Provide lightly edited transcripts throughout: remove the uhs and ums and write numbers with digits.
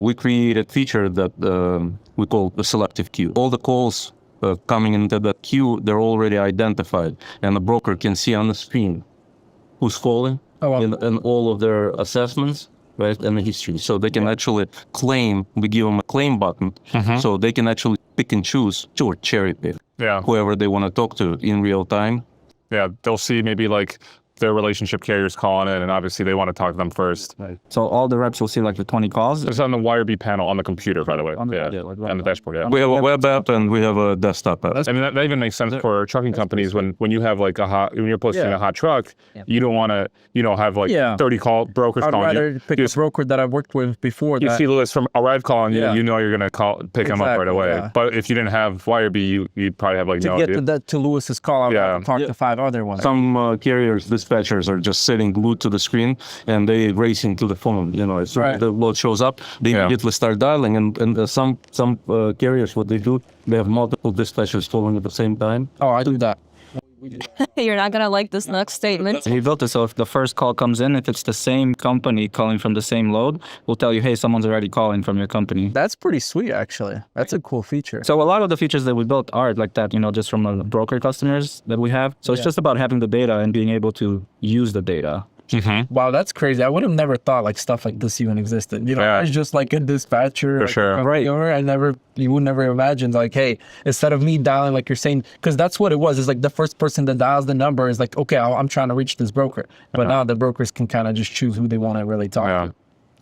We created a feature that we call the selective queue. All the calls coming into that queue, they're already identified, and the broker can see on the screen who's calling and all of their assessments, right, and the history. So they can actually claim, we give them a claim button, so they can actually pick and choose or cherry pick whoever they want to talk to in real time. Yeah, they'll see maybe like their relationship carriers calling in, and obviously they want to talk to them first. Right. So all the reps will see like the 20 calls. It's on the WireBee panel on the computer, by the way. On the, on the dashboard. Yeah. We have a web app and we have a desktop app. I mean, that even makes sense for trucking companies when you have like when you're posting a hot truck, you don't want to, have like 30 brokers calling you. I'd rather pick a broker that I've worked with before. You see Lewis from Arrive calling you, you know you're going to pick him up right away. Yeah. But if you didn't have WireBee, you'd probably have like to get to Lewis's call, I'd have to talk to 5 other ones. Some carriers, dispatchers are just sitting glued to the screen and they racing to the phone. As soon as the load shows up, they immediately start dialing. And some carriers, what they do, they have multiple dispatchers calling at the same time. Oh, I do that. You're not going to like this next statement. We built it so if the first call comes in, if it's the same company calling from the same load, we'll tell you, hey, someone's already calling from your company. That's pretty sweet, actually. That's a cool feature. So a lot of the features that we built are like that, just from the broker customers that we have. So it's just about having the data and being able to use the data. Wow, that's crazy. I would have never thought like stuff like this even existed. I was just like a dispatcher. For sure. Right. You would never imagine like, hey, instead of me dialing, like you're saying, because that's what it was. It's like the first person that dials the number is like, okay, I'm trying to reach this broker. But now the brokers can kind of just choose who they want to really talk to.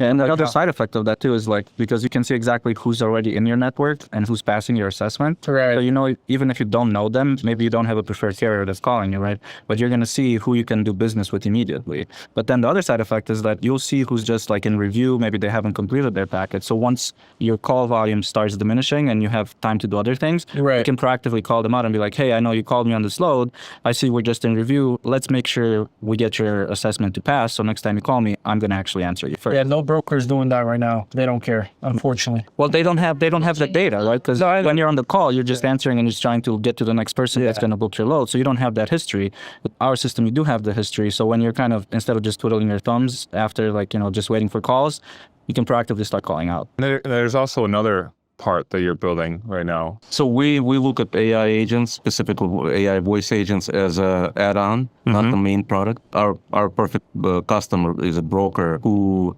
And the other side effect of that too is like, because you can see exactly who's already in your network and who's passing your assessment. Right. So, even if you don't know them, maybe you don't have a preferred carrier that's calling you, right? But you're going to see who you can do business with immediately. But then the other side effect is that you'll see who's just like in review, maybe they haven't completed their packet. So once your call volume starts diminishing and you have time to do other things, you can proactively call them out and be like, hey, I know you called me on this load. I see we're just in review. Let's make sure we get your assessment to pass. So next time you call me, I'm going to actually answer you first. Yeah, no brokers doing that right now. They don't care, unfortunately. Well, they don't have the data, right? Because when you're on the call, you're just answering and just trying to get to the next person that's going to book your load. So you don't have that history. With our system, you do have the history. So when you're kind of, instead of just twiddling your thumbs after just waiting for calls, you can proactively start calling out. There's also another part that you're building right now. So we look at AI agents, specifically AI voice agents, as a add-on, not the main product. Our perfect customer is a broker who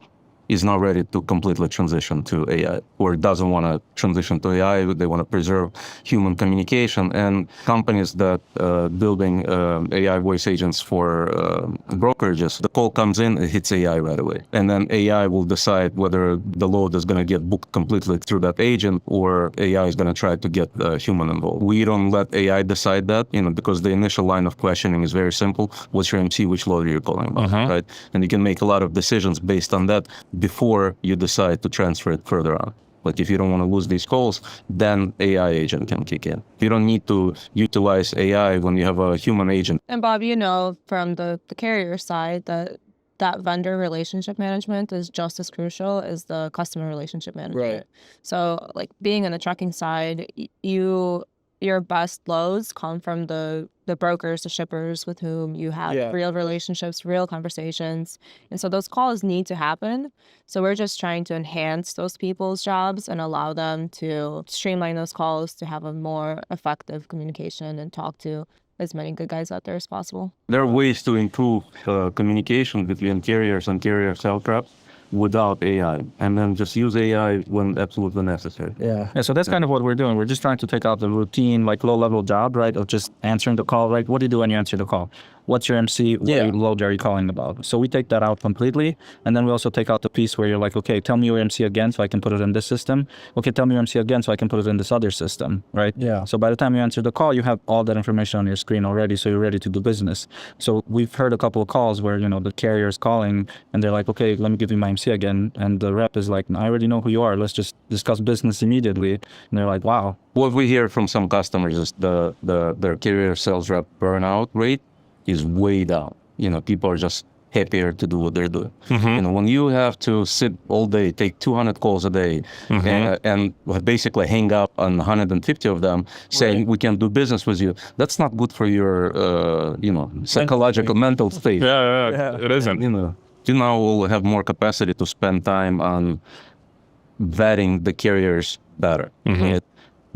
is not ready to completely transition to AI or doesn't want to transition to AI. They want to preserve human communication. And companies that building AI voice agents for brokerages, the call comes in, it hits AI right away. And then AI will decide whether the load is going to get booked completely through that agent or AI is going to try to get the human involved. We don't let AI decide that, because the initial line of questioning is very simple. What's your MC? Which load are you calling about, right? And you can make a lot of decisions based on that before you decide to transfer it further on. But if you don't want to lose these calls, then AI agent can kick in. You don't need to utilize AI when you have a human agent. And Bob, from the carrier side that vendor relationship management is just as crucial as the customer relationship management. Right. So like being on the trucking side, your best loads come from the brokers, the shippers with whom you have real relationships, real conversations. And so those calls need to happen. So we're just trying to enhance those people's jobs and allow them to streamline those calls to have a more effective communication and talk to as many good guys out there as possible. There are ways to improve communication between carriers and carrier sales reps without AI, and then just use AI when absolutely necessary. Yeah, so that's kind of what we're doing. We're just trying to take out the routine, like low-level job, right, of just answering the call, right? What do you do when you answer the call? What's your MC? What load are you calling about? So we take that out completely, and then we also take out the piece where you're like, okay, tell me your MC again so I can put it in this system. Okay, tell me your MC again so I can put it in this other system, right? Yeah. So by the time you answer the call, you have all that information on your screen already, so you're ready to do business. So we've heard a couple of calls where, the carrier is calling, and they're like, okay, let me give you my MC again. And the rep is like, I already know who you are. Let's just discuss business immediately. And they're like, wow. What we hear from some customers is their carrier sales rep burnout rate is way down. People are just happier to do what they're doing. When you have to sit all day, take 200 calls a day, and basically hang up on 150 of them, saying we can do business with you, that's not good for your, psychological, mental state. Yeah, it isn't. You now will have more capacity to spend time on vetting the carriers better. It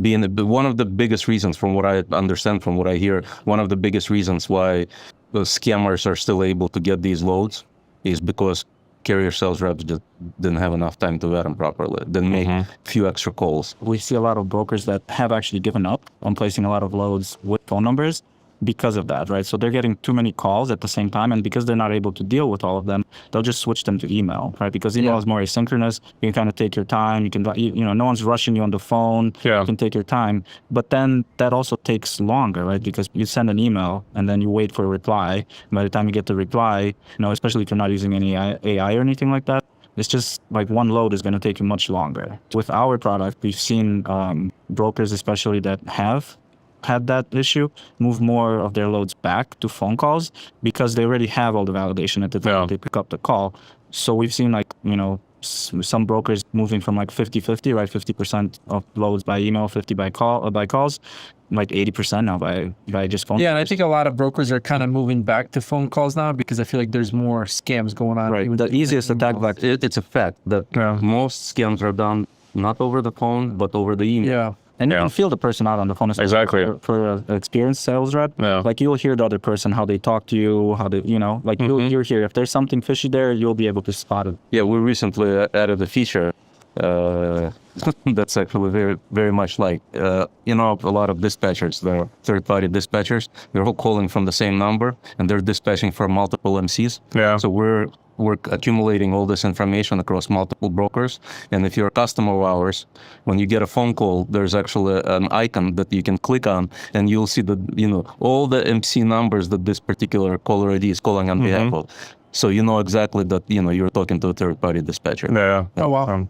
being one of the biggest reasons, from what I understand, from what I hear, one of the biggest reasons why the scammers are still able to get these loads is because carrier sales reps just didn't have enough time to vet them properly. Then make a few extra calls. We see a lot of brokers that have actually given up on placing a lot of loads with phone numbers because of that, right? So they're getting too many calls at the same time, and because they're not able to deal with all of them, they'll just switch them to email, right? Because email is more asynchronous. You can kind of take your time. You can, no one's rushing you on the phone. Yeah. You can take your time. But then that also takes longer, right? Because you send an email and then you wait for a reply. By the time you get the reply, especially if you're not using any AI or anything like that, it's just like one load is going to take you much longer. With our product, we've seen brokers, especially that have had that issue, move more of their loads back to phone calls because they already have all the validation at the time they pick up the call. So we've seen some brokers moving from like 50-50, right? 50% of loads by email, 50 by calls, like 80% now by just phone. Yeah, and I think a lot of brokers are kind of moving back to phone calls now because I feel like there's more scams going on. Right. The easiest attack vector. It's a fact that most scams are done not over the phone, but over the email. Yeah. And you can feel the person out on the phone. Exactly. For an experienced sales rep, like you'll hear the other person, how they talk to you, how they, you'll hear if there's something fishy there, you'll be able to spot it. Yeah, we recently added a feature that's actually very, very much like, a lot of dispatchers, they're third-party dispatchers, they're all calling from the same number and they're dispatching for multiple MCs. Yeah. So we're accumulating all this information across multiple brokers. And if you're a customer of ours, when you get a phone call, there's actually an icon that you can click on and you'll see all the MC numbers that this particular caller ID is calling on behalf of. So you know exactly that, you're talking to a third-party dispatcher. Yeah. Oh, wow.